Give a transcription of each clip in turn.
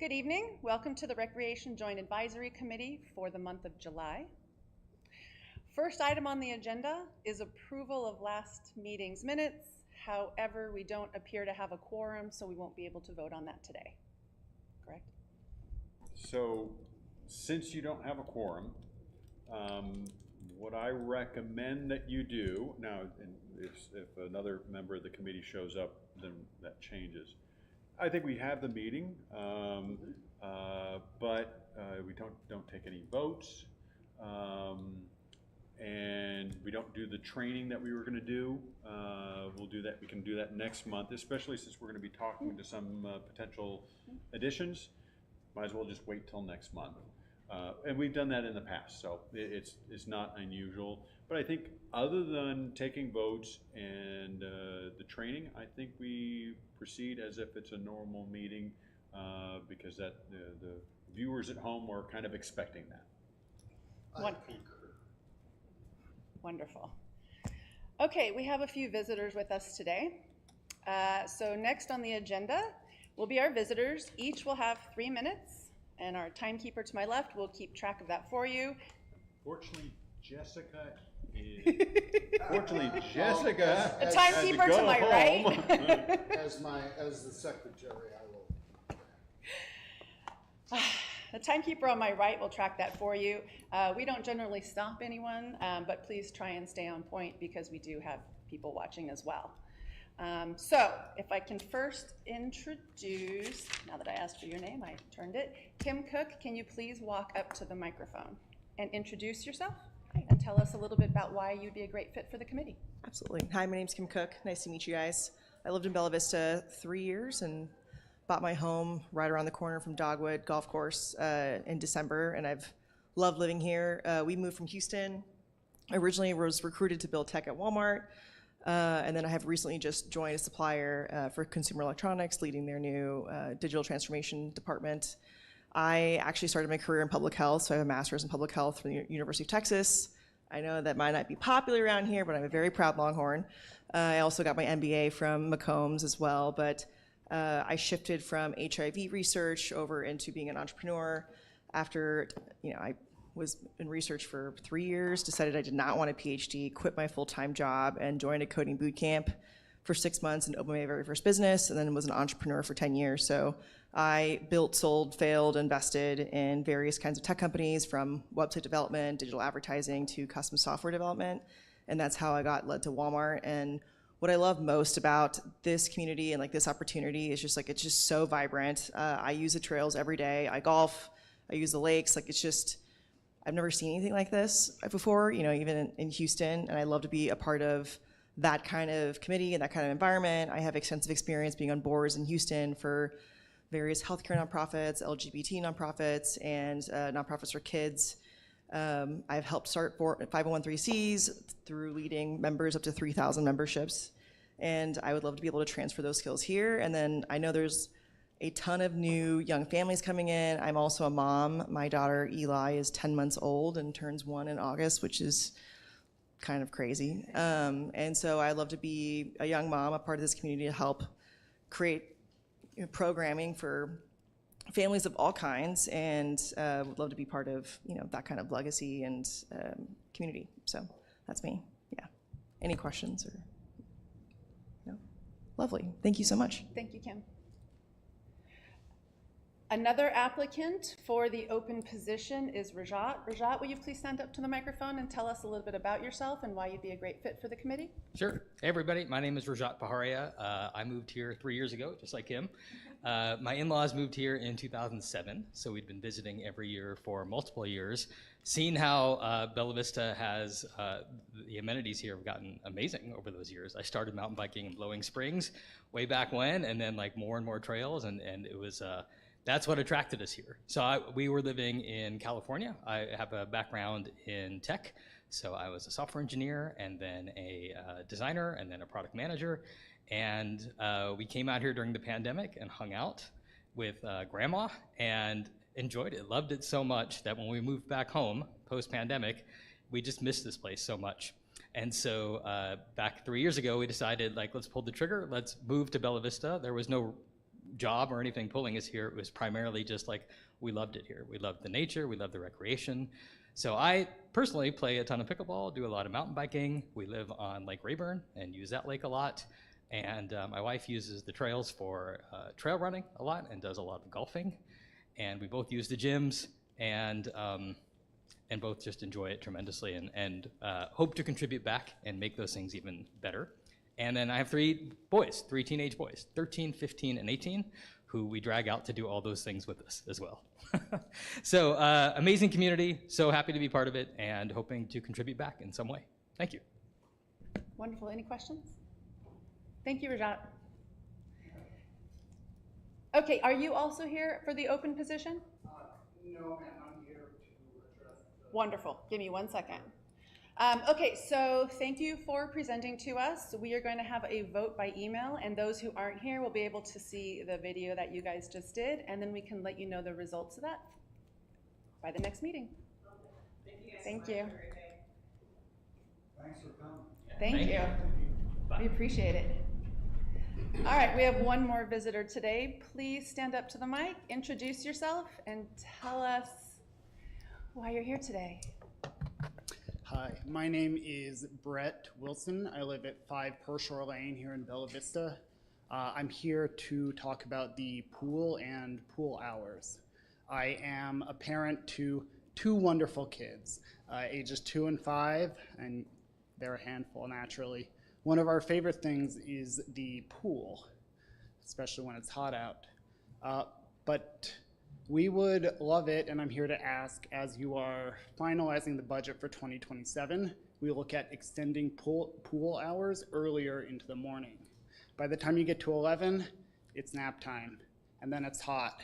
Good evening. Welcome to the Recreation Joint Advisory Committee for the month of July. First item on the agenda is approval of last meeting's minutes. However, we don't appear to have a quorum, so we won't be able to vote on that today. Correct? So, since you don't have a quorum, what I recommend that you do, now if another member of the committee shows up, then that changes. I think we have the meeting, but we don't take any votes, and we don't do the training that we were going to do. We'll do that. We can do that next month, especially since we're going to be talking to some potential additions. Might as well just wait till next month. And we've done that in the past, so it's not unusual. But I think other than taking votes and the training, I think we proceed as if it's a normal meeting because that the viewers at home are kind of expecting that. Wonderful. Okay, we have a few visitors with us today. So next on the agenda will be our visitors. Each will have 3 minutes, and our timekeeper to my left will keep track of that for you. Fortunately, Jessica is. Fortunately, Jessica. The timekeeper to my right. As the secretary, I will. The timekeeper on my right will track that for you. We don't generally stop anyone, but please try and stay on point because we do have people watching as well. So if I can first introduce, now that I asked for your name, I turned it. Kim Cook, can you please walk up to the microphone and introduce yourself and tell us a little bit about why you'd be a great fit for the committee? Absolutely. Hi, my name's Kim Cook. Nice to meet you guys. I lived in Bella Vista 3 years and bought my home right around the corner from Dogwood Golf Course in December, and I've loved living here. We moved from Houston. I originally was recruited to build tech at Walmart, and then I have recently just joined a supplier for consumer electronics, leading their new digital transformation department. I actually started my career in public health, so I have a master's in public health from the University of Texas. I know that might not be popular around here, but I'm a very proud Longhorn. I also got my MBA from McCombs as well, but I shifted from HIV research over into being an entrepreneur after, I was in research for 3 years, decided I did not want a PhD, quit my full-time job, and joined a coding boot camp for 6 months and opened my very first business, and then was an entrepreneur for 10 years. So I built, sold, failed, invested in various kinds of tech companies, from website development, digital advertising, to custom software development, and that's how I got led to Walmart. And what I love most about this community and this opportunity is just it's just so vibrant. I use the trails every day. I golf. I use the lakes. It's just, I've never seen anything like this before, even in Houston, and I love to be a part of that kind of committee and that kind of environment. I have extensive experience being on boards in Houston for various healthcare nonprofits, LGBT nonprofits, and nonprofits for kids. I've helped start 501(c)(3)s through leading members up to 3,000 memberships, and I would love to be able to transfer those skills here. And then I know there's a ton of new young families coming in. I'm also a mom. My daughter Eli is 10 months old and turns 1 in August, which is kind of crazy. And so I love to be a young mom, a part of this community, to help create programming for families of all kinds, and would love to be part of that kind of legacy and community. So that's me. Yeah. Any questions or no? Lovely. Thank you so much. Thank you, Kim. Another applicant for the open position is Rajat. Rajat, will you please stand up to the microphone and tell us a little bit about yourself and why you'd be a great fit for the committee? Sure. Hey, everybody. My name is Rajat Paharia. I moved here 3 years ago, just like him. My in-laws moved here in 2007, so we'd been visiting every year for multiple years. Seeing how Bella Vista has, the amenities here have gotten amazing over those years. I started mountain biking in Blowing Springs way back when, and then more and more trails, and it was, that's what attracted us here. So we were living in California. I have a background in tech. So I was a software engineer, and then a designer, and then a product manager. And we came out here during the pandemic and hung out with grandma and enjoyed it, loved it so much that when we moved back home post-pandemic, we just missed this place so much. And so back 3 years ago, we decided, let's pull the trigger, let's move to Bella Vista. There was no job or anything pulling us here. It was primarily just like we loved it here. We loved the nature, we loved the recreation. So I personally play a ton of pickleball, do a lot of mountain biking. We live on Lake Rayburn and use that lake a lot. And my wife uses the trails for trail running a lot and does a lot of golfing. And we both use the gyms and both just enjoy it tremendously and hope to contribute back and make those things even better. And then I have three teenage boys, 13, 15, and 18, who we drag out to do all those things with us as well. So amazing community, so happy to be part of it and hoping to contribute back in some way. Thank you. Wonderful. Any questions? Thank you, Rajat. Okay, are you also here for the open position? No, ma'am, I'm here to address the... Wonderful. Give me 1 second. Okay, so thank you for presenting to us. We are going to have a vote by email, and those who aren't here will be able to see the video that you guys just did, and then we can let you know the results of that by the next meeting. Thank you. Thanks for coming. Thank you. We appreciate it. All right, we have one more visitor today. Please stand up to the mic, introduce yourself, and tell us why you're here today. Hi, my name is Brett Wilson. I live at 5 Pershore Lane here in Bella Vista. I'm here to talk about the pool and pool hours. I am a parent to 2 wonderful kids, ages 2 and 5, and they're a handful naturally. One of our favorite things is the pool, especially when it's hot out. But we would love it, and I'm here to ask, as you are finalizing the budget for 2027, we look at extending pool hours earlier into the morning. By the time you get to 11, it's nap time, and then it's hot.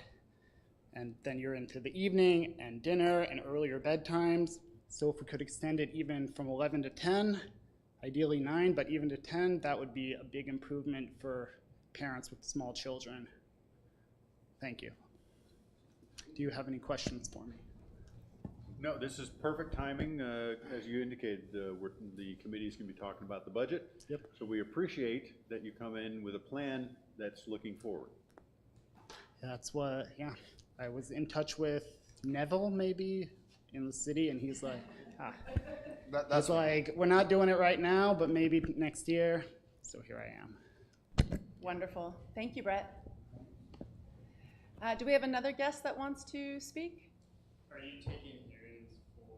And then you're into the evening and dinner and earlier bedtimes. So if we could extend it even from 11 to 10, ideally 9, but even to 10, that would be a big improvement for parents with small children. Thank you. Do you have any questions for me? No, this is perfect timing. As you indicated, the committee is going to be talking about the budget. Yep. So we appreciate that you come in with a plan that's looking forward. That's what, yeah. I was in touch with Neville maybe in the city, and he's like, That's like, we're not doing it right now, but maybe next year. So here I am. Wonderful. Thank you, Brett. Do we have another guest that wants to speak? Are you taking hearings for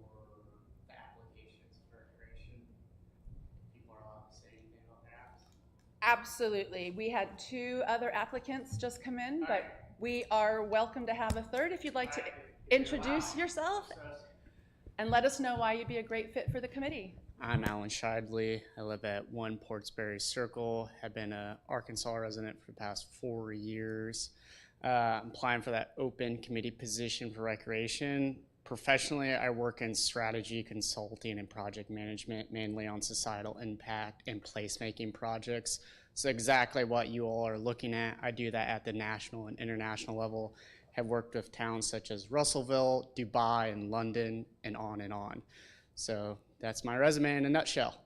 the applications for recreation? People are allowed to say anything about the apps? Absolutely. We had 2 other applicants just come in, but we are welcome to have a third if you'd like to introduce yourself and let us know why you'd be a great fit for the committee. I'm Alan Shidley. I live at 1 Portsbury Circle. Have been an Arkansas resident for the past 4 years. I'm applying for that open committee position for recreation. Professionally, I work in strategy consulting and project management, mainly on societal impact and placemaking projects. So exactly what you all are looking at. I do that at the national and international level. Have worked with towns such as Russellville, Dubai, and London, and on and on. So that's my resume in a nutshell.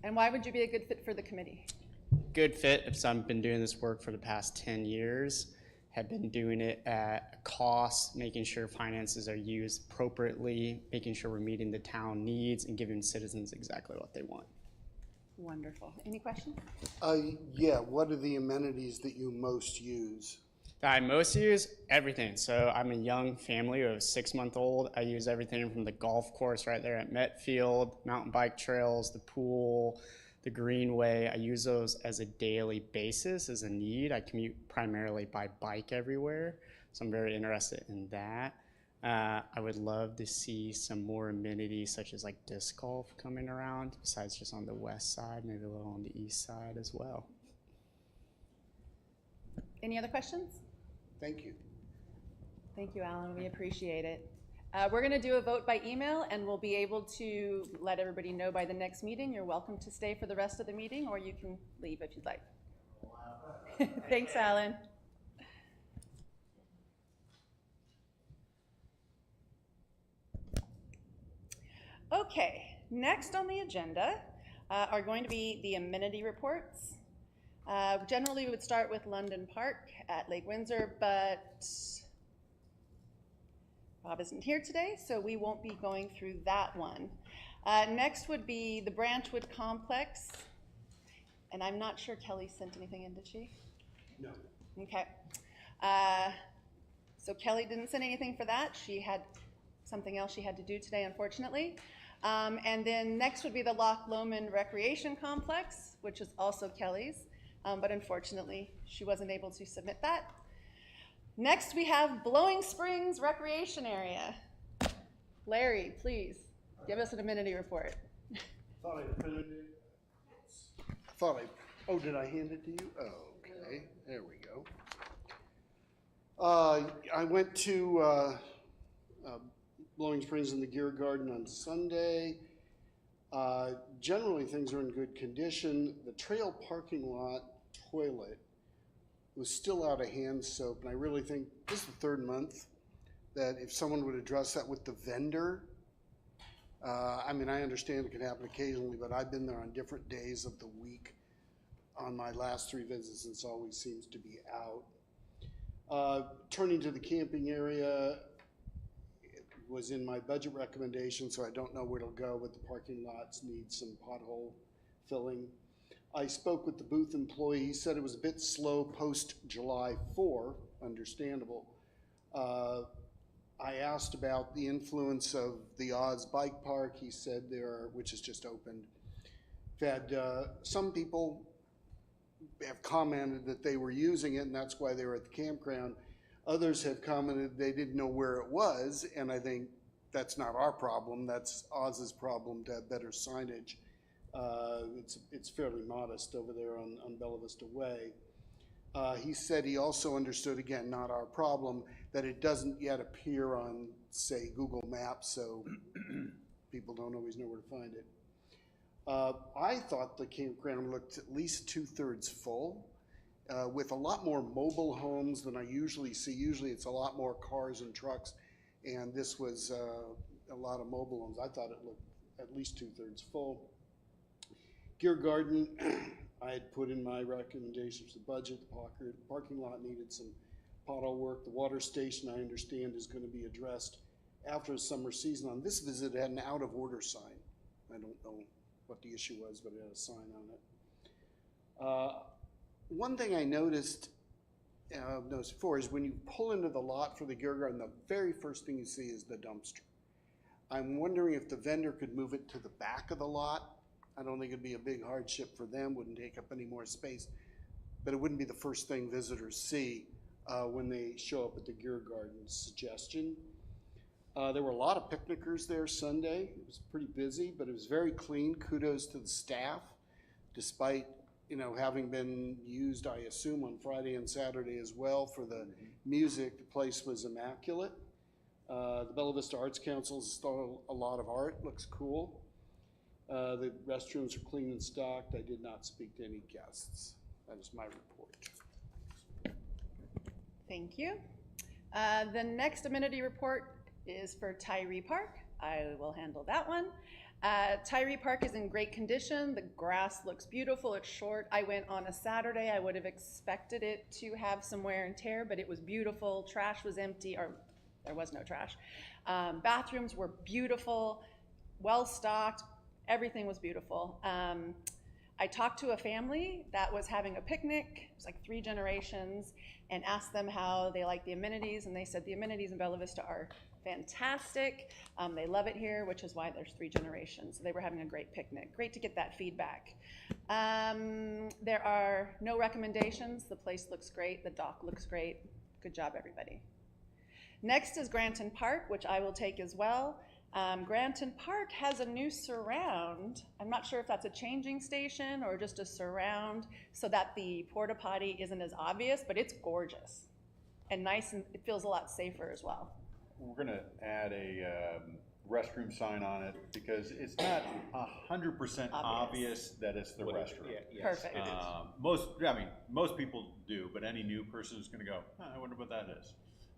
And why would you be a good fit for the committee? Good fit, because I've been doing this work for the past 10 years, have been doing it at a cost, making sure finances are used appropriately, making sure we're meeting the town needs and giving citizens exactly what they want. Wonderful. Any questions? Yeah, what are the amenities that you most use? That I most use everything. So I'm a young family of a 6-month-old. I use everything from the golf course right there at Metfield, mountain bike trails, the pool, the greenway. I use those as a daily basis, as a need. I commute primarily by bike everywhere, so I'm very interested in that. I would love to see some more amenities such as like disc golf coming around, besides just on the west side, maybe a little on the east side as well. Any other questions? Thank you. Thank you, Alan. We appreciate it. We're going to do a vote by email, and we'll be able to let everybody know by the next meeting. You're welcome to stay for the rest of the meeting, or you can leave if you'd like. Thanks, Alan. Okay, next on the agenda are going to be the amenity reports. Generally, we would start with London Park at Lake Windsor, but Bob isn't here today, so we won't be going through that one. Next would be the Branchwood Complex, and I'm not sure Kelly sent anything in, did she? No. Okay. So Kelly didn't send anything for that. She had something else she had to do today, unfortunately. And then next would be the Loch Lomond Recreation Complex, which is also Kelly's, but unfortunately she wasn't able to submit that. Next we have Blowing Springs Recreation Area. Larry, please give us an amenity report. Thought I printed it. Oh, did I hand it to you? Oh, okay, there we go. I went to Blowing Springs in the Gear Garden on Sunday. Generally, things are in good condition. The trail parking lot toilet was still out of hand soap, and I really think this is the third month that if someone would address that with the vendor, I mean, I understand it can happen occasionally, but I've been there on different days of the week on my last 3 visits, and it always seems to be out. Turning to the camping area, it was in my budget recommendation, so I don't know where it'll go, but the parking lots need some pothole filling. I spoke with the booth employee. He said it was a bit slow post-July 4, understandable. I asked about the influence of the Oz Bike Park. He said which has just opened. We've had some people have commented that they were using it and that's why they were at the campground. Others have commented they didn't know where it was, and I think that's not our problem. That's Oz's problem to have better signage. It's fairly modest over there on Bella Vista Way. He said he also understood, again, not our problem, that it doesn't yet appear on, say, Google Maps, so people don't always know where to find it. I thought the campground looked at least 2/3 full, with a lot more mobile homes than I usually see. Usually it's a lot more cars and trucks, and this was a lot of mobile homes. I thought it looked at least 2/3 full. Gear Garden, I had put in my recommendations for the budget. The parking lot needed some pothole work. The water station, I understand, is going to be addressed after the summer season. On this visit, it had an out of order sign. I don't know what the issue was, but it had a sign on it. One thing I noticed before is when you pull into the lot for the Gear Garden, the very first thing you see is the dumpster. I'm wondering if the vendor could move it to the back of the lot. I don't think it'd be a big hardship for them, wouldn't take up any more space, but it wouldn't be the first thing visitors see when they show up at the Gear Garden. Suggestion. There were a lot of picnickers there Sunday. It was pretty busy, but it was very clean. Kudos to the staff, despite having been used, I assume, on Friday and Saturday as well for the music. The place was immaculate. The Bella Vista Arts Council installed a lot of art. Looks cool. The restrooms are clean and stocked. I did not speak to any guests. That is my report. Thank you. The next amenity report is for Tyree Park. I will handle that one. Tyree Park is in great condition. The grass looks beautiful. It's short. I went on a Saturday. I would have expected it to have some wear and tear, but it was beautiful. Trash was empty, or there was no trash. Bathrooms were beautiful, well stocked. Everything was beautiful. I talked to a family that was having a picnic. It was like 3 generations, and asked them how they like the amenities, and they said the amenities in Bella Vista are fantastic. They love it here, which is why there's 3 generations. So they were having a great picnic. Great to get that feedback. There are no recommendations. The place looks great. The dock looks great. Good job, everybody. Next is Granton Park, which I will take as well. Granton Park has a new surround. I'm not sure if that's a changing station or just a surround so that the porta potty isn't as obvious, but it's gorgeous and nice, and it feels a lot safer as well. We're gonna add a restroom sign on it because it's not 100% obvious that it's the restroom. Perfect. Most people do, but any new person is gonna go, I wonder what that is.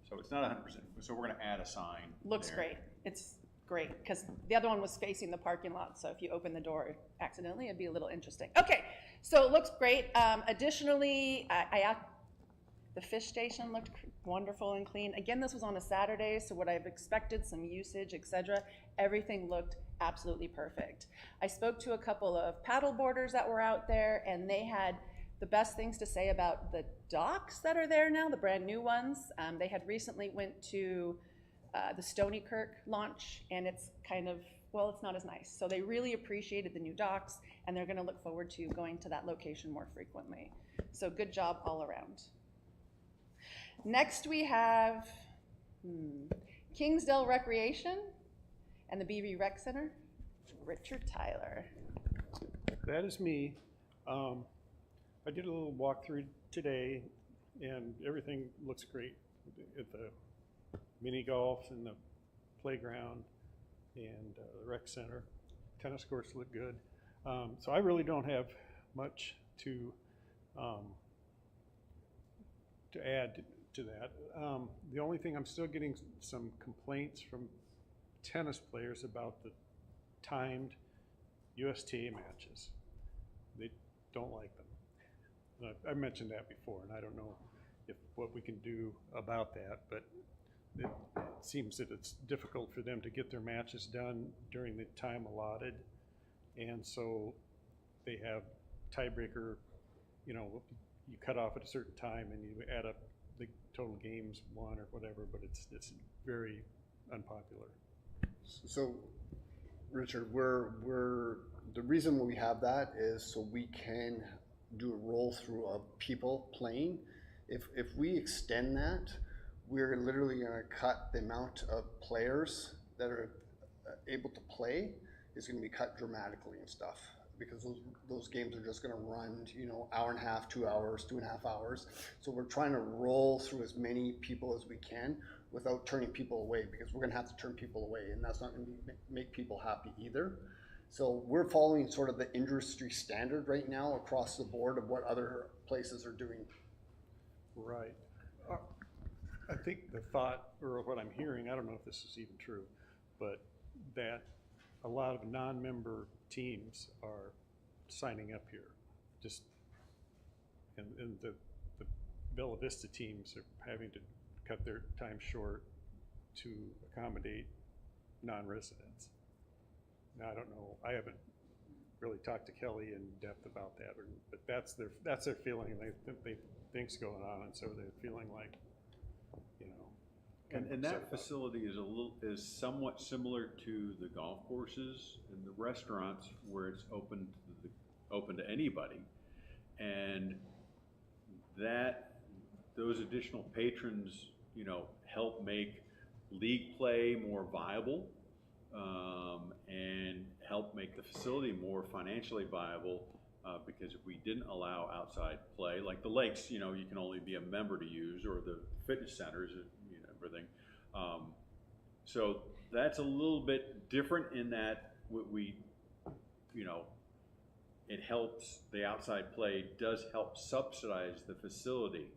So it's not 100%. So we're gonna add a sign. Looks there. great. It's great because the other one was facing the parking lot, so if you open the door accidentally, it'd be a little interesting. Okay, So it looks great. Additionally, the fish station looked wonderful and clean. Again, this was on a Saturday, so what I've expected, some usage, etc. Everything looked absolutely perfect. I spoke to a couple of paddle boarders that were out there, and they had the best things to say about the docks that are there now, the brand new ones. They had recently went to the Stony Kirk launch, and it's kind of, well, it's not as nice. So they really appreciated the new docks, and they're going to look forward to going to that location more frequently. So good job all around. Next we have Kingsdale Recreation and the BV Rec Center. Richard Tyler. That is me. I did a little walkthrough today, and everything looks great at the mini golf and the playground and the rec center. Tennis courts look good. So I really don't have much to add to that. The only thing, I'm still getting some complaints from tennis players about the timed USTA matches. They don't like them. I mentioned that before, and I don't know what we can do about that, but it seems that it's difficult for them to get their matches done during the time allotted, and so they have tiebreaker, you cut off at a certain time and you add up the total games won or whatever, but it's very unpopular. So, Richard, the reason we have that is so we can do a roll through of people playing. If we extend that, we're literally going to cut the amount of players that are able to play is going to be cut dramatically and stuff, because those games are just going to run, hour and a half, 2 hours, 2.5 hours. So we're trying to roll through as many people as we can without turning people away, because we're going to have to turn people away, and that's not going to make people happy either. So we're following sort of the industry standard right now across the board of what other places are doing. Right. I think the thought, or what I'm hearing, I don't know if this is even true, but that a lot of non-member teams are signing up here. And the Bella Vista teams are having to cut their time short to accommodate non-residents. Now, I don't know, I haven't really talked to Kelly in depth about that, but that's their feeling. They think's going on, and so they're feeling like, And that facility is somewhat similar to the golf courses and the restaurants, where it's open to anybody, and those additional patrons, help make league play more viable, and help make the facility more financially viable. Because if we didn't allow outside play, like the lakes, you can only be a member to use, or the fitness centers, everything. So that's a little bit different in that it helps, the outside play does help subsidize the facility.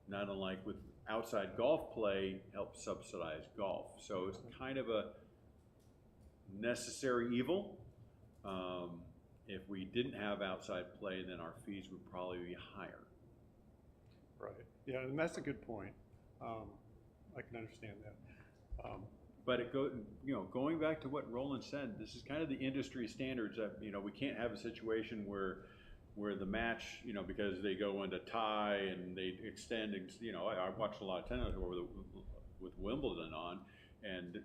Not unlike with outside golf play helps subsidize golf. So it's kind of a necessary evil. If we didn't have outside play, then our fees would probably be higher. Right. Yeah, and that's a good point. I can understand that. But going back to what Roland said, this is kind of the industry standards that, we can't have a situation where the match, because they go into tie and they extend, I watched a lot of tennis with Wimbledon on, and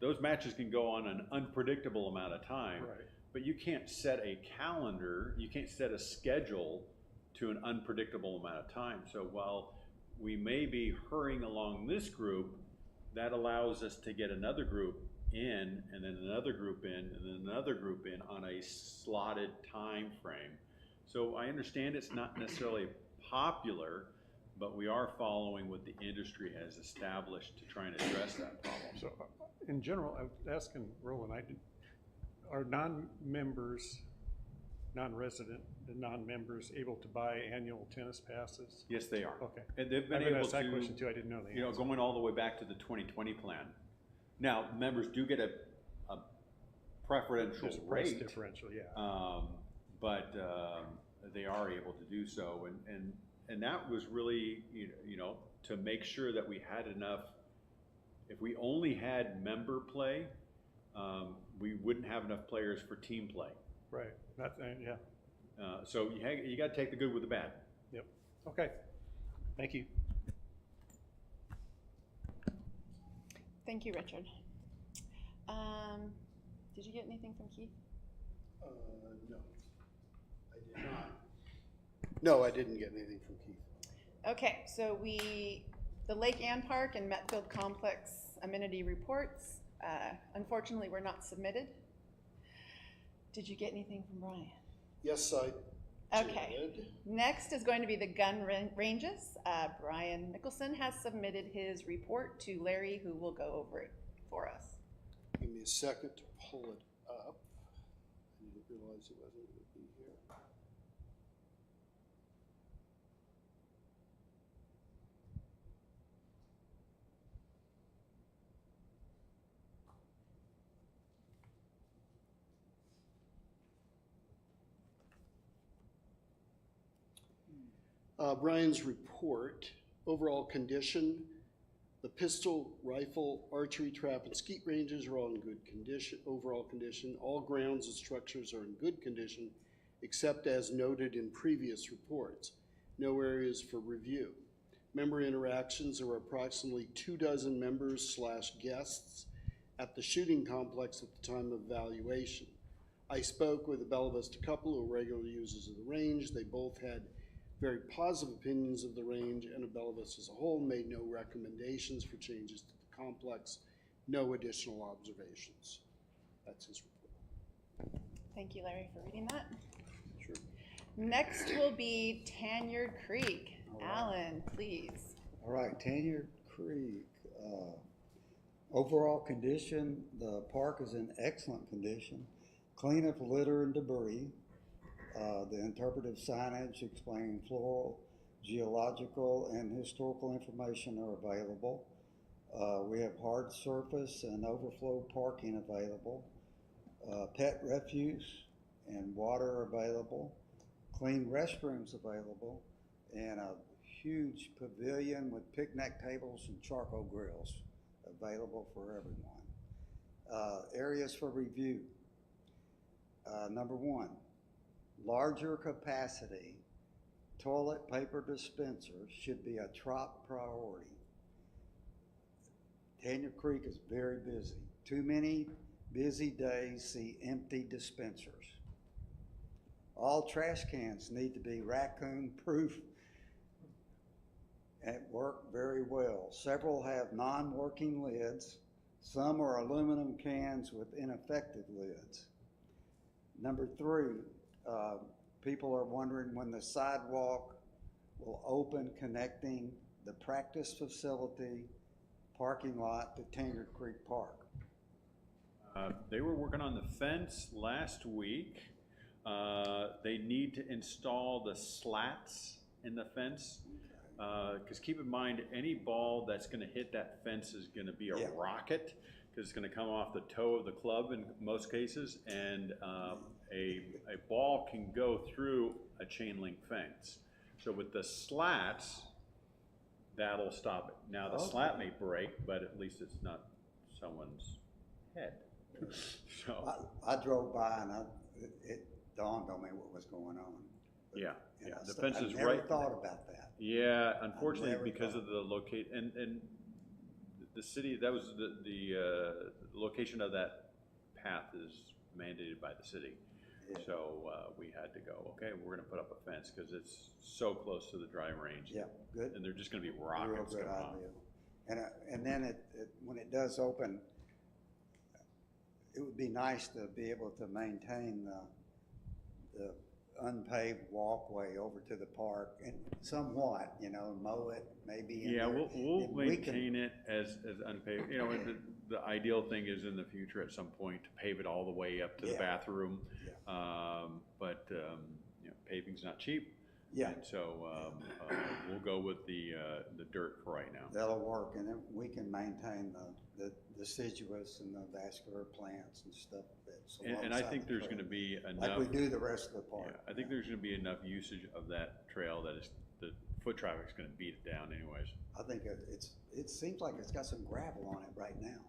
those matches can go on an unpredictable amount of time. Right. But you can't set a calendar, you can't set a schedule to an unpredictable amount of time. So while we may be hurrying along this group, that allows us to get another group in, and then another group in, and then another group in on a slotted time frame. So I understand it's not necessarily popular, but we are following what the industry has established to try and address that problem. So in general, I was asking Roland, are non-members, non-resident and non-members able to buy annual tennis passes? Yes, they are. Okay. And they've been I've been able asked that to, question too. I didn't know the answer. going all the way back to the 2020 plan. Now, members do get a preferential There's a price rate, differential, yeah. but they are able to do so, and that was really, you know, to make sure that we had enough. If we only had member play, we wouldn't have enough players for team play. Right, that's, yeah, So you got to take the good with the bad. yep, okay, thank you. Thank you, Richard. Did you get anything from Keith? No, I did not. No, I didn't get anything from Keith. Okay, so the Lake Ann Park and Metfield Complex amenity reports, unfortunately, were not submitted. Did you get anything from Brian? Yes, I Okay. did. Next is going to be the gun ranges. Brian Nicholson has submitted his report to Larry, who will go over it for us. Give me a second to pull it up. I didn't realize it wasn't going to be here. Brian's report, overall condition, the pistol, rifle, archery, trap, and skeet ranges are all in good condition, overall condition. All grounds and structures are in good condition, except as noted in previous reports. No areas for review. Member interactions, there were approximately 24 members/guests at the shooting complex at the time of evaluation. I spoke with the Bella Vista couple who are regular users of the range. They both had very positive opinions of the range and of Bella Vista as a whole, made no recommendations for changes to the complex, no additional observations. That's his report. Thank you, Larry, for reading that. Sure. Next will be Tanyard Creek. Alan, please. All right, Tanyard Creek. Overall condition, the park is in excellent condition. Cleanup of litter and debris. The interpretive signage explaining floral, geological, and historical information are available. We have hard surface and overflow parking available. Pet refuse and water available. Clean restrooms available. And a huge pavilion with picnic tables and charcoal grills available for everyone. Areas for review. Number 1. Larger capacity toilet paper dispensers should be a top priority. Tanyard Creek is very busy. Too many busy days see empty dispensers. All trash cans need to be raccoon proof and work very well. Several have non-working lids. Some are aluminum cans with ineffective lids. Number 3, people are wondering when the sidewalk will open connecting the practice facility parking lot to Tanyard Creek Park. They were working on the fence last week. They need to install the slats in the fence. Because keep in mind, any ball that's going to hit that fence is going to be a rocket, because it's going to come off the toe of the club in most cases, and a ball can go through a chain link fence. So with the slats, that'll stop it. Now the slat may break, but at least it's not someone's head. So I drove by and it dawned on me what was going on. yeah, And the fence is I right. never thought about that. Yeah, unfortunately, never because thought. of the locate and the city, that was the location of that path is mandated by the city. Yeah. So we had to go, okay, we're gonna put up a fence because it's so close to the driving range. Yeah, good. And they're just gonna be Real rockets good going off. idea. And then when it does open, it would be nice to be able to maintain the unpaved walkway over to the park and somewhat, mow it maybe. Yeah, we'll and we can- maintain it as unpaved, and the ideal thing is in the future at some point to pave it all the way up to the Yeah. bathroom. Yeah. But paving's not cheap. Yeah. And so, we'll go with the dirt for right now. That'll work, and then we can maintain the deciduous and the vascular plants and stuff that's And I alongside think the there's trail, gonna be like enough. we do the rest of the Yeah, park. I think there's gonna be enough usage of that trail that the foot traffic's gonna beat it down anyways. I think it seems like it's got some gravel on it right now.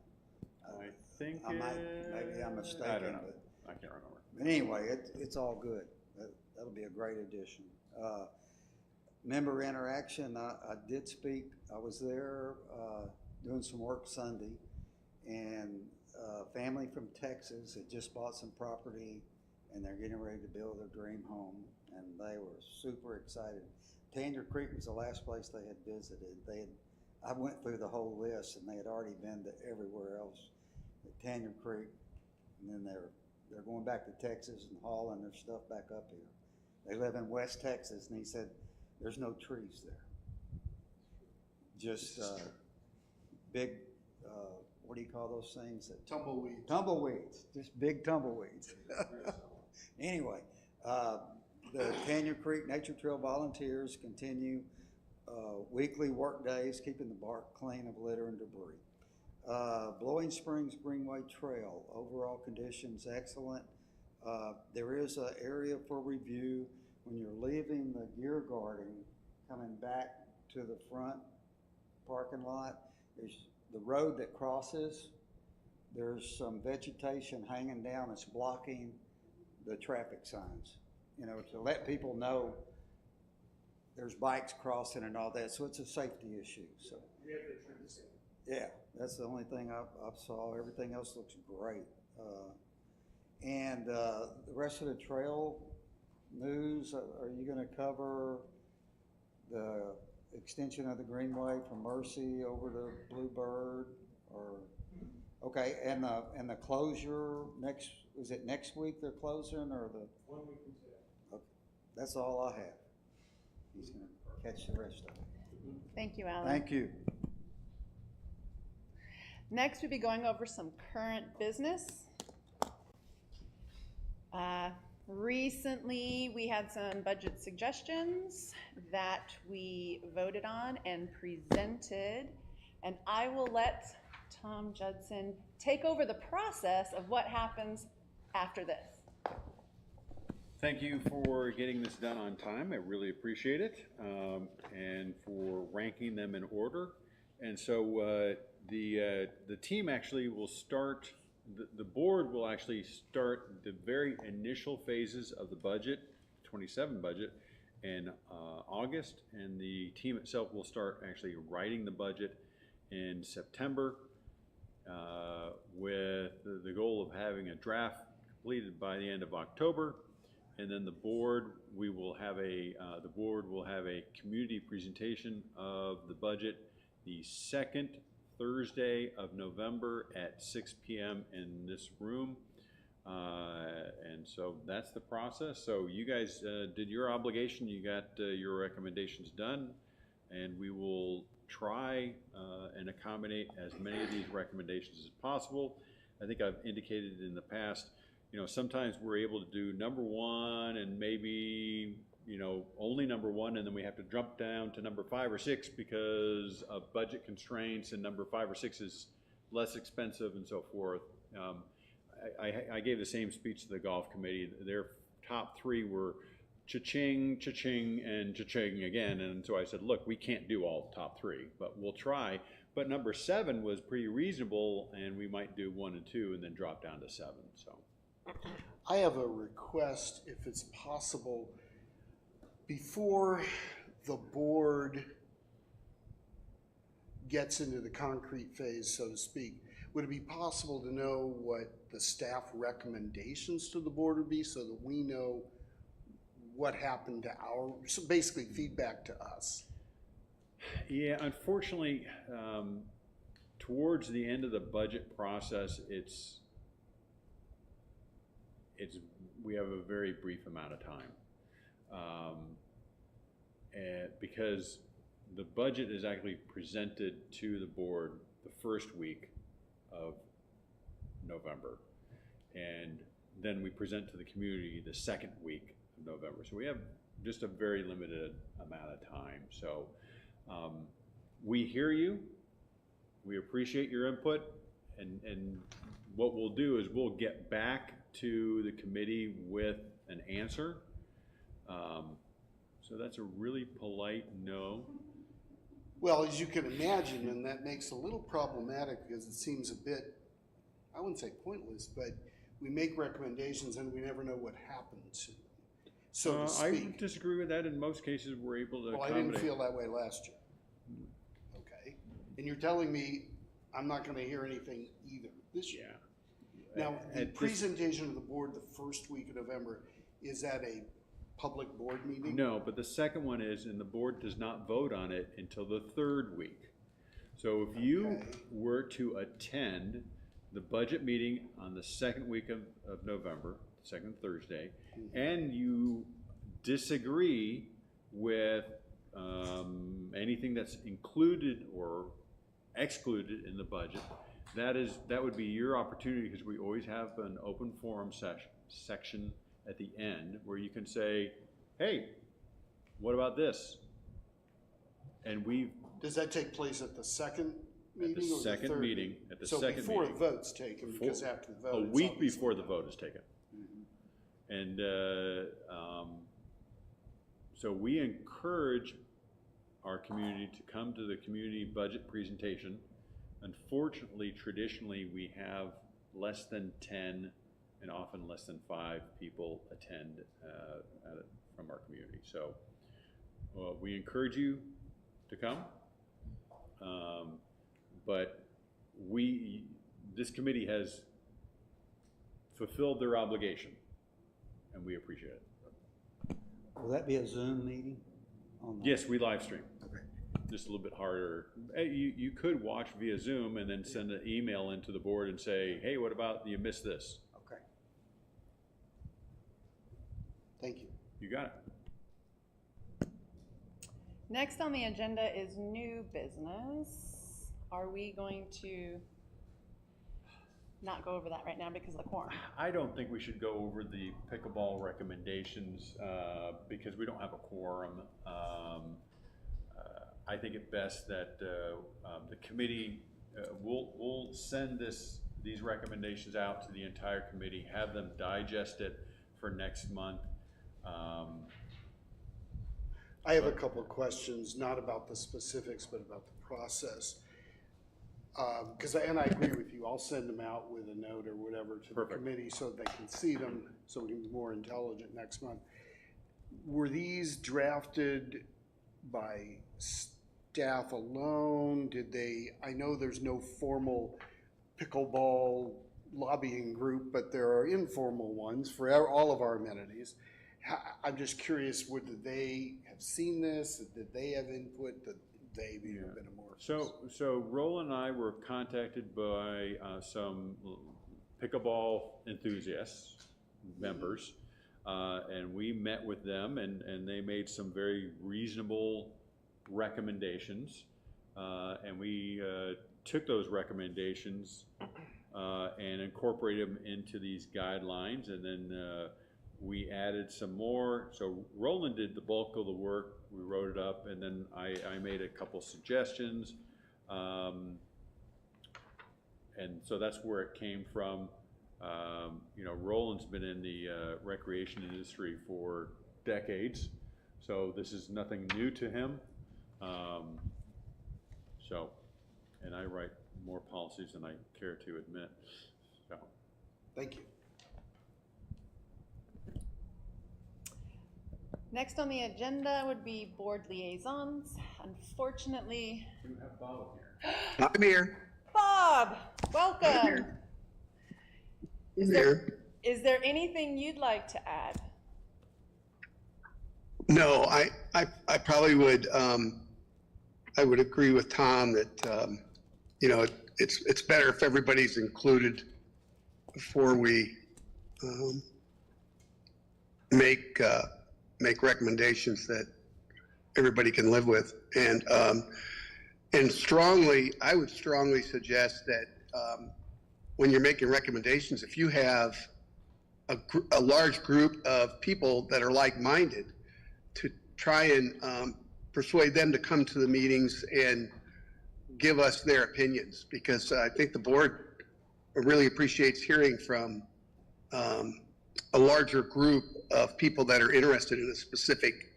I think Maybe I'm I mistaken, don't know. but I can't remember. anyway, it's all good. That'll be a great addition. Member interaction, I did speak, I was there, doing some work Sunday, and a family from Texas had just bought some property, and they're getting ready to build their dream home, and they were super excited. Tanya Creek was the last place they had visited. I went through the whole list, and they had already been to everywhere else at Tanya Creek, and then they're going back to Texas and hauling their stuff back up here. They live in West Texas, and he said, there's no trees there. Just big, what do you call those things? Tumbleweed. Tumbleweeds, just big tumbleweeds. Anyway, the Tanya Creek Nature Trail volunteers continue weekly work days, keeping the park clean of litter and debris. Blowing Springs Greenway Trail, overall conditions excellent. There is an area for review when you're leaving the gear guarding, coming back to the front parking lot. There's the road that crosses. There's some vegetation hanging down that's blocking the traffic signs, you know, to let people know there's bikes crossing and all that. So it's a safety issue. So yeah, that's the only thing I saw. Everything else looks great. And the rest of the trail news, are you going to cover the extension of the Greenway from Mercy over to Bluebird? Or okay, and the closure is it next week they're closing, or the 1 week from today? Okay, that's all I have. He's going to catch the rest of it. Thank you, Alan. Thank you. Next, we'll be going over some current business. Recently, we had some budget suggestions that we voted on and presented, and I will let Tom Judson take over the process of what happens after this. Thank you for getting this done on time. I really appreciate it, and for ranking them in order. And so the team actually will start. The board will actually start the very initial phases of the budget, 27 budget, in August, and the team itself will start actually writing the budget in September, with the goal of having a draft completed by the end of October. And then the board will have a community presentation of the budget the second Thursday of November at 6 p.m. in this room. And so that's the process. So you guys did your obligation. You got your recommendations done, and we will try and accommodate as many of these recommendations as possible. I think I've indicated in the past, you know, sometimes we're able to do number one and maybe, you know, only number one, and then we have to jump down to number 5 or 6 because of budget constraints, and number 5 or 6 is less expensive and so forth. I gave the same speech to the golf committee. Their top 3 were cha-ching, cha-ching, and cha-ching again, and so I said, look, we can't do all the top 3, but we'll try. But number 7 was pretty reasonable, and we might do 1 and 2 and then drop down to 7. So I have a request, if it's possible, before the board gets into the concrete phase, so to speak, would it be possible to know what the staff recommendations to the board would be so that we know what happened to so basically feedback to us? yeah, unfortunately, towards the end of the budget process, we have a very brief amount of time. And because the budget is actually presented to the board the first week of November, and then we present to the community the second week of November. So we have just a very limited amount of time. So we hear you, we appreciate your input, and what we'll do is we'll get back to the committee with an answer. So that's a really polite no. Well, as you can imagine, and that makes it a little problematic because it seems a bit, I wouldn't say pointless, but we make recommendations and we never know what happens to them, so to I speak. would disagree with that. In most cases, we're able to Well, I accommodate. didn't feel that way last year. Okay, and you're telling me I'm not gonna hear anything either this year? Now, the At this- presentation of the board the first week of November, is that a public board meeting? No, but the second one is, and the board does not vote on it until the third week. So if you Okay. were to attend the budget meeting on the second week of November, second Thursday, and you disagree with anything that's included or excluded in the budget, that would be your opportunity, because we always have an open forum section at the end where you can say, hey, what about this? And Does that take place at the second meeting or the second third meeting, at the So second before meeting. the vote's taken, because after the vote. a it's week obviously before the not. vote is taken. And so we encourage our community to come to the community budget presentation. Unfortunately, traditionally, we have less than 10 and often less than 5 people attend from our community. So we encourage you to come. But this committee has fulfilled their obligation, and we appreciate it. Will that be a Zoom meeting? on the- Yes, we live stream. Okay. Just a little bit harder. Hey, you could watch via Zoom and then send an email into the board and say, hey, what about, you missed this? Okay. Thank you. You got it. Next on the agenda is new business. Are we going to not go over that right now because of the quorum? I don't think we should go over the pickleball recommendations because we don't have a quorum. I think it best that the committee, we'll send these recommendations out to the entire committee, have them digest it for next month. I have a couple of questions, not about the specifics, but about the process. And I agree with you, I'll send them out with a note or whatever to the Perfect. committee so they can see them, so we can be more intelligent next month. Were these drafted by staff alone? I know there's no formal pickleball lobbying group, but there are informal ones for all of our amenities. I'm just curious, did they have seen this? Did they have input? Did they be a bit more? So Roland and I were contacted by some pickleball enthusiasts, members, and we met with them, and they made some very reasonable recommendations, and we took those recommendations and incorporated them into these guidelines, and then we added some more. So Roland did the bulk of the work. We wrote it up, and then I made a couple suggestions. And so that's where it came from. Roland's been in the recreation industry for decades, so this is nothing new to him. And I write more policies than I care to admit. So. Thank you. Next on the agenda would be board liaisons. Unfortunately, You have Bob here. I'm here. Bob, welcome. I'm here. Is there anything you'd like to add? No, I probably would, I would agree with Tom that, it's better if everybody's included before we make recommendations that everybody can live with. And I would strongly suggest that when you're making recommendations, if you have a large group of people that are like-minded, try and persuade them to come to the meetings and give us their opinions, because I think the board really appreciates hearing from a larger group of people that are interested in a specific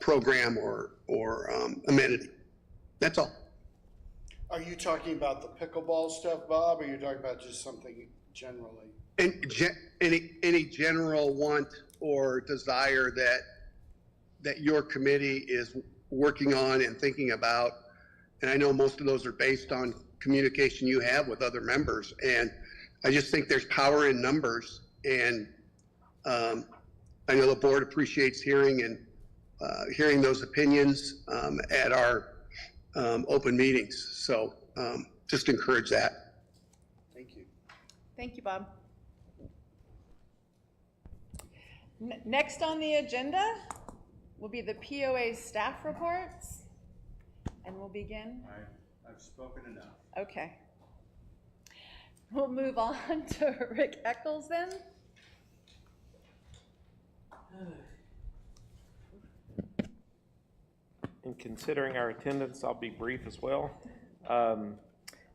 program or amenity. That's all. Are you talking about the pickleball stuff, Bob, or are you talking about just something generally? And any general want or desire that your committee is working on and thinking about, and I know most of those are based on communication you have with other members, and I just think there's power in numbers, and I know the board appreciates hearing those opinions at our open meetings. So just encourage that. Thank you. Thank you, Bob. Next on the agenda will be the POA staff reports, and we'll begin. I've spoken enough. Okay. We'll move on to Rick Eccles then. In considering our attendance, I'll be brief as well.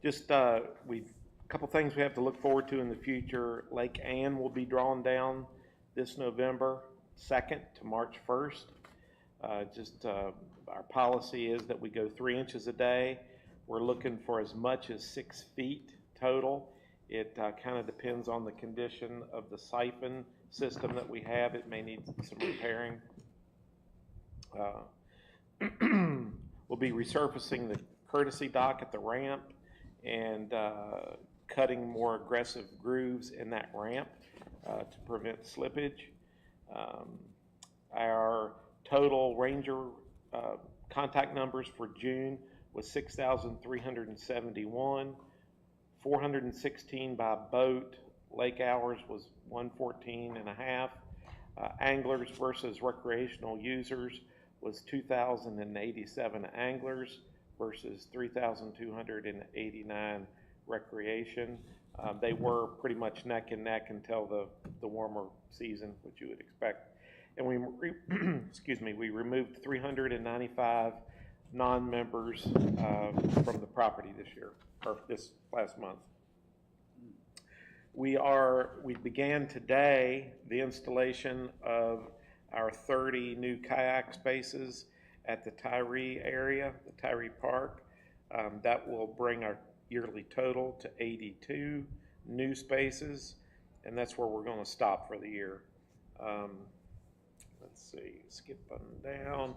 We've a couple things we have to look forward to in the future. Lake Ann will be drawn down this November 2nd to March 1st. Our policy is that we go 3 inches a day. We're looking for as much as 6 feet total. It kind of depends on the condition of the siphon system that we have. It may need some repairing. We'll be resurfacing the courtesy dock at the ramp and cutting more aggressive grooves in that ramp to prevent slippage. Our total ranger contact numbers for June was 6,371, 416 by boat. Lake hours was 114 and a half. Anglers versus recreational users was 2,087 anglers versus 3,289 recreation. They were pretty much neck and neck until the warmer season, which you would expect. And we removed 395 non-members from the property this year, or this last month. We began today the installation of our 30 new kayak spaces at the Tyree area, the Tyree Park. That will bring our yearly total to 82 new spaces, and that's where we're going to stop for the year. Let's see, skip on down.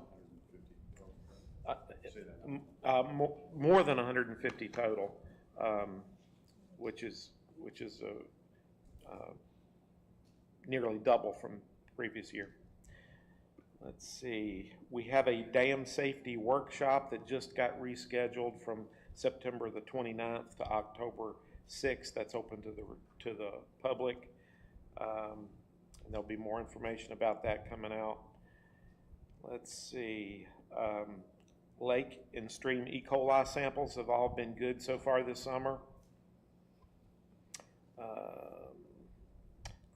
More than 150 total, which is nearly double from previous year. Let's see, we have a dam safety workshop that just got rescheduled from September the 29th to October 6th. That's open to the public. And there'll be more information about that coming out. Let's see, lake and stream E. coli samples have all been good so far this summer.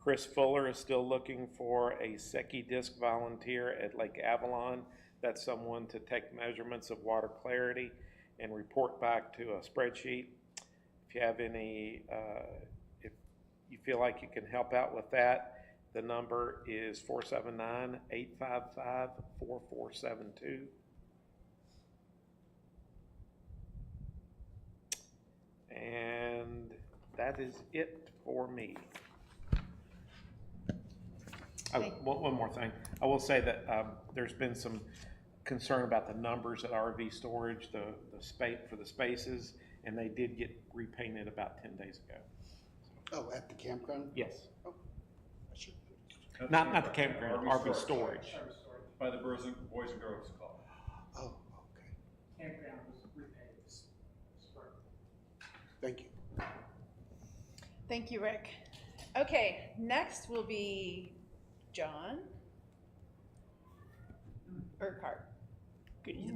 Chris Fuller is still looking for a Secchi disc volunteer at Lake Avalon. That's someone to take measurements of water clarity and report back to a spreadsheet. If you have any, if you feel like you can help out with that, the number is 479-855-4472. And that is it for me. One more thing. I will say that there's been some concern about the numbers at RV storage, the space for the spaces, and they did get repainted about 10 days ago. Oh, at the campground? Yes. Oh, I should. Not the campground, RV storage. By the Boys and Girls Club. Oh, okay. Campground was repainted this spring. Thank you. Thank you, Rick. Okay, next will be John Urquhart.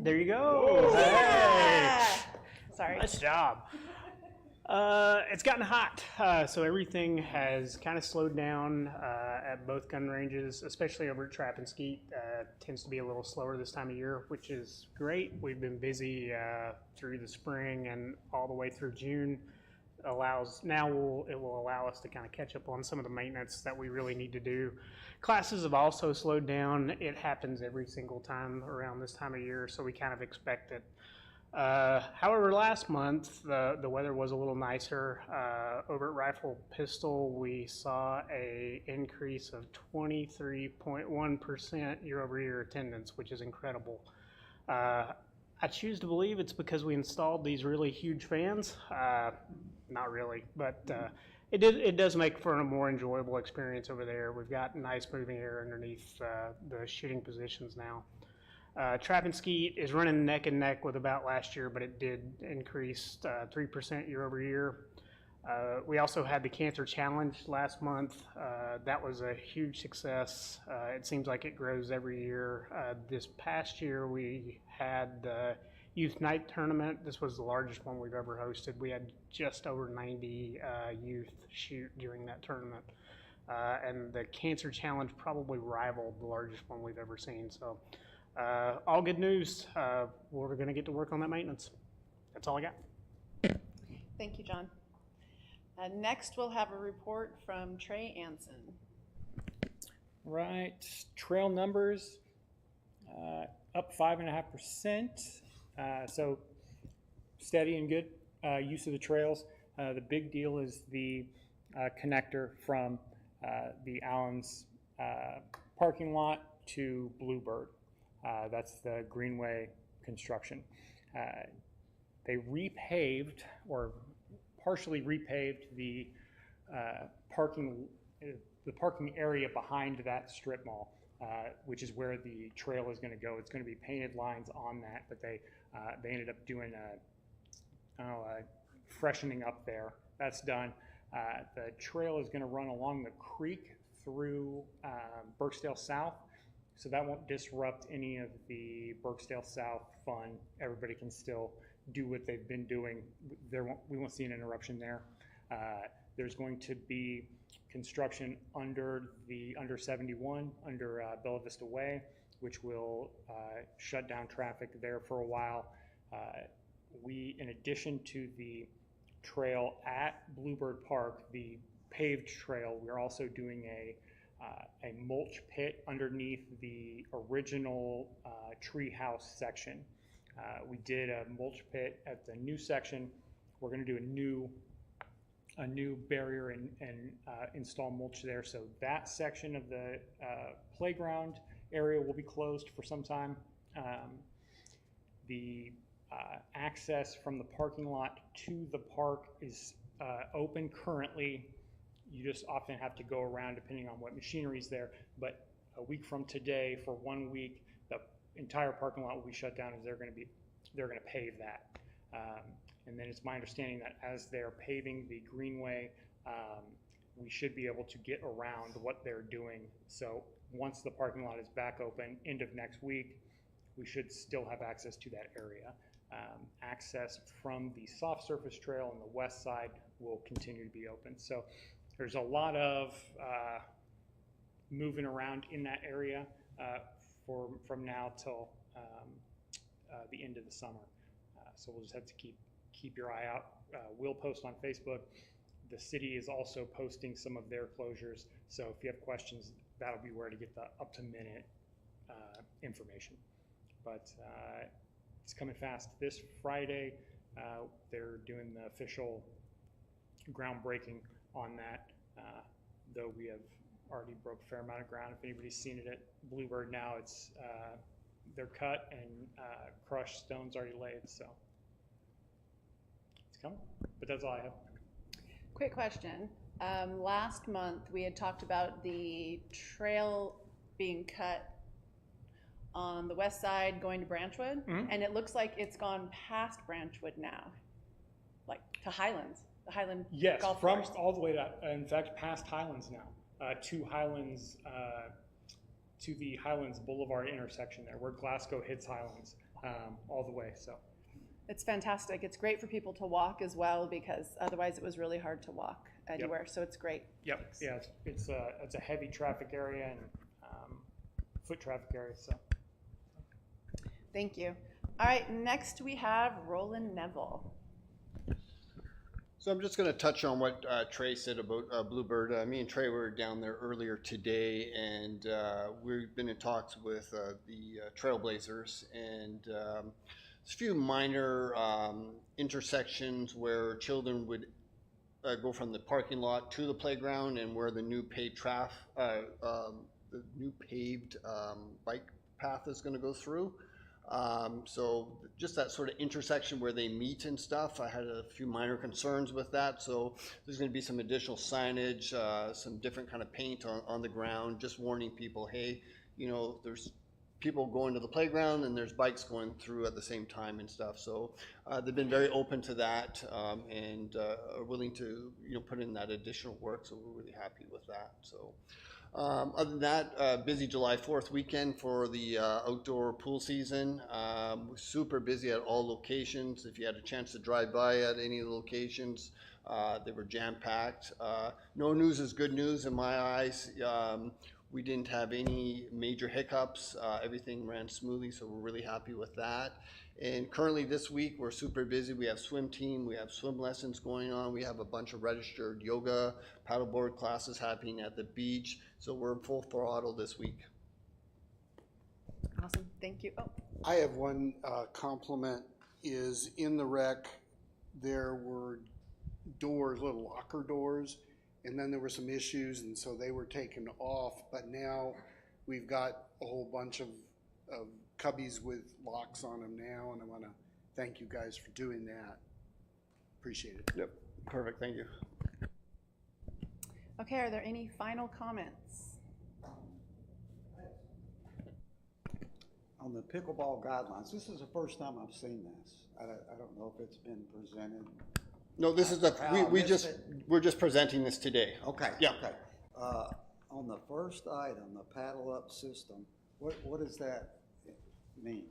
There you go. Yeah. Sorry. Nice job. It's gotten hot, so everything has kind of slowed down at both gun ranges, especially over at Trap and Skeet. Tends to be a little slower this time of year, which is great. We've been busy through the spring and all the way through June. It will allow us to kind of catch up on some of the maintenance that we really need to do. Classes have also slowed down. It happens every single time around this time of year, so we kind of expect it. However, last month, the weather was a little nicer. Over at Rifle Pistol, we saw a increase of 23.1% year-over-year attendance, which is incredible. I choose to believe it's because we installed these really huge fans. Not really, but it does make for a more enjoyable experience over there. We've got nice moving air underneath the shooting positions now. Trap and Skeet is running neck and neck with about last year, but it did increase 3% year over year. We also had the Cancer Challenge last month. That was a huge success. It seems like it grows every year. This past year we had the Youth Night Tournament. This was the largest one we've ever hosted. We had just over 90 youth shoot during that tournament. And the Cancer Challenge probably rivaled the largest one we've ever seen. So all good news. We're going to get to work on that maintenance. That's all I got. Thank you, John. Next, we'll have a report from Trey Anson. Right, trail numbers up 5.5%. So steady and good use of the trails. The big deal is the connector from the Allen's parking lot to Bluebird. That's the Greenway construction. They repaved or partially repaved the parking area behind that strip mall, which is where the trail is going to go. It's going to be painted lines on that, but they ended up doing a freshening up there. That's done. The trail is going to run along the creek through Burksdale South, so that won't disrupt any of the Burksdale South fun. Everybody can still do what they've been doing. We won't see an interruption there. There's going to be construction under 71, under Bella Vista Way, which will shut down traffic there for a while. In addition to the trail at Bluebird Park, the paved trail, we're also doing a mulch pit underneath the original treehouse section. We did a mulch pit at the new section. We're going to do a new barrier and install mulch there. So that section of the playground area will be closed for some time. The access from the parking lot to the park is open currently. You just often have to go around depending on what machinery is there. But a week from today, for 1 week, the entire parking lot will be shut down as they're going to pave that. And then it's my understanding that as they're paving the Greenway, we should be able to get around what they're doing. So once the parking lot is back open, end of next week, we should still have access to that area. Access from the soft surface trail on the west side will continue to be open. So there's a lot of moving around in that area from now till the end of the summer. So we'll just have to keep your eye out. We'll post on Facebook. The city is also posting some of their closures. So if you have questions, that'll be where to get the up-to-minute information. But it's coming fast. This Friday, they're doing the official groundbreaking on that, though we have already broke a fair amount of ground. If anybody's seen it at Bluebird now, they're cut and crushed, stones already laid, so it's coming. But that's all I have. Quick question. Last month, we had talked about the trail being cut on the west side going to Branchwood, and it looks like it's gone past Branchwood now, like to Highlands, the Highland Golf Course. All the way to, in fact, past Highlands now, to Highlands, to the Highlands Boulevard intersection there, where Glasgow hits Highlands, all the way. So It's fantastic. It's great for people to walk as well, because otherwise it was really hard to walk anywhere, so it's great. Yep, yeah, it's a heavy traffic area and foot traffic area, so. Thank you. All right, next we have Roland Neville. So I'm just going to touch on what Trey said about Bluebird. Me and Trey were down there earlier today, and we've been in talks with the Trailblazers, and there's a few minor intersections where children would go from the parking lot to the playground, and where the new paved bike path is going to go through. So just that sort of intersection where they meet and stuff, I had a few minor concerns with that. So there's going to be some additional signage, some different kind of paint on the ground, just warning people, hey, you know, there's people going to the playground and there's bikes going through at the same time and stuff. So they've been very open to that, and are willing to, you know, put in that additional work. So we're really happy with that. So. Other than that, busy July 4th weekend for the outdoor pool season. We're super busy at all locations. If you had a chance to drive by at any of the locations, they were jam-packed. No news is good news in my eyes. We didn't have any major hiccups. Everything ran smoothly, so we're really happy with that. And currently this week, we're super busy. We have swim team, we have swim lessons going on. We have a bunch of registered yoga, paddleboard classes happening at the beach. So we're full throttle this week. Awesome, thank you. Oh. I have one compliment, is in the rec, there were doors, little locker doors, and then there were some issues, and so they were taken off, but now we've got a whole bunch of cubbies with locks on them now, and I want to thank you guys for doing that. Appreciate it. Yep, perfect, thank you. Okay, are there any final comments? On the pickleball guidelines, this is the first time I've seen this. I don't know if it's been presented. No, this is we're just presenting this today. Okay. Yeah. Okay. On the first item, the paddle up system, what does that mean?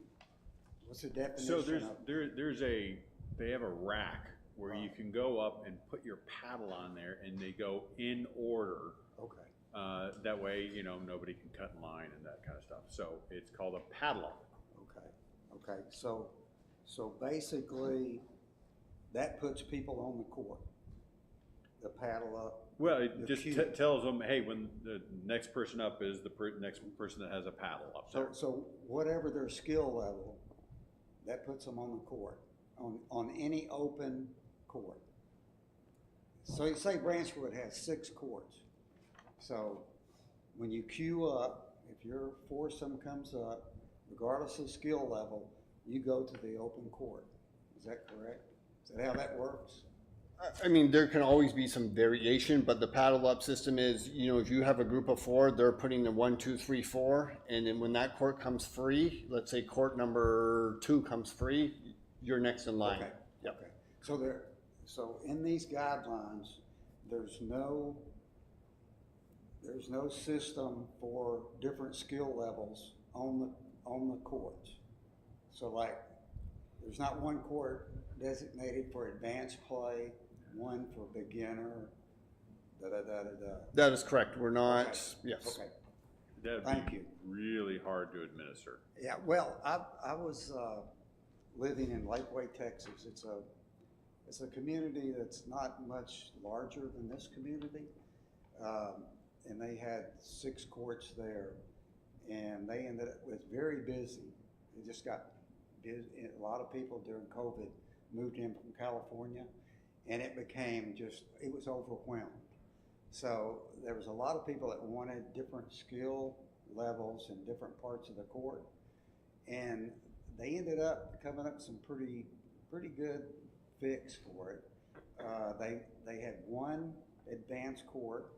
What's the definition So of it? they have a rack where you can go up and put your paddle on there, and they go in order. Okay. That way, you know, nobody can cut in line and that kind of stuff. So it's called a paddle up. Okay. Okay. So basically, that puts people on the court. The paddle up. Well, it just tells them, hey, when the next person up is the next person that has a paddle up there. So whatever their skill level, that puts them on the court, on any open court. So you say Branchwood has 6 courts. So when you queue up, if your foursome comes up, regardless of skill level, you go to the open court. Is that correct? Is that how that works? I mean, there can always be some variation, but the paddle up system is, you know, if you have a group of 4, they're putting the 1, 2, 3, 4, and then when that court comes free, let's say court number 2 comes free, you're next in line. Okay. Yep. Okay. So in these guidelines, there's no system for different skill levels on the courts. So like, there's not one court designated for advanced play, one for beginner, That is correct. We're not, Okay. yes. Okay. That'd Thank be you. really hard to administer. Yeah, well, I was living in Lakeway, Texas. It's a community that's not much larger than this community, and they had 6 courts there, and they ended up with very busy. They just got busy. A lot of people during COVID moved in from California, and it became it was overwhelmed. So there was a lot of people that wanted different skill levels in different parts of the court, and they ended up coming up with some pretty good fix for it. They had one advanced court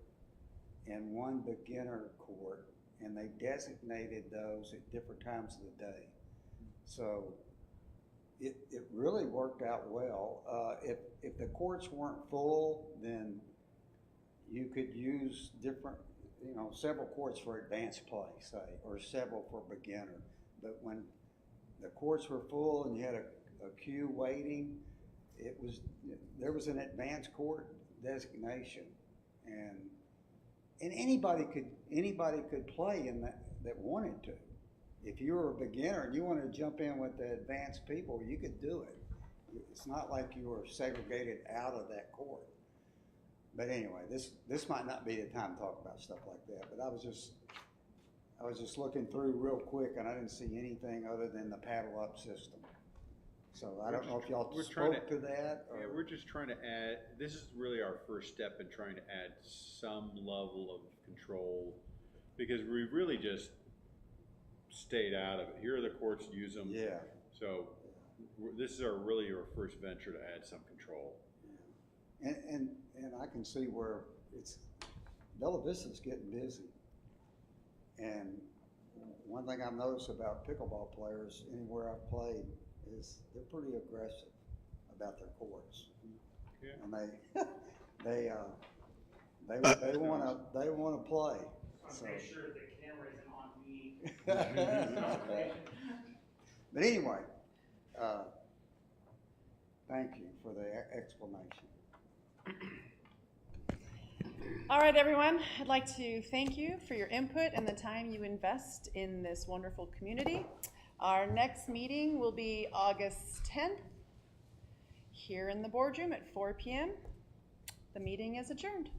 and one beginner court, and they designated those at different times of the day. So it really worked out well. If the courts weren't full, then you could use several courts for advanced play, say, or several for beginner. But when the courts were full and you had a queue waiting. There was an advanced court designation, and anybody could play in that wanted to. If you were a beginner and you wanted to jump in with the advanced people, you could do it. It's not like you were segregated out of that court. But anyway, this might not be the time to talk about stuff like that, but I was just looking through real quick, and I didn't see anything other than the paddle up system. So I don't know if y'all spoke to that, or. Yeah, we're just trying to add, this is really our first step in trying to add some level of control, because we really just stayed out of it. Here are the courts, use them. Yeah. So this is really our first venture to add some control. And I can see where Bella Vista's getting busy. And one thing I've noticed about pickleball players anywhere I've played is they're pretty aggressive about their courts. Yeah. And they wanna play. So make sure the camera isn't on me. But anyway, thank you for the explanation. All right, everyone, I'd like to thank you for your input and the time you invest in this wonderful community. Our next meeting will be August 10th here in the boardroom at 4 p.m. The meeting is adjourned.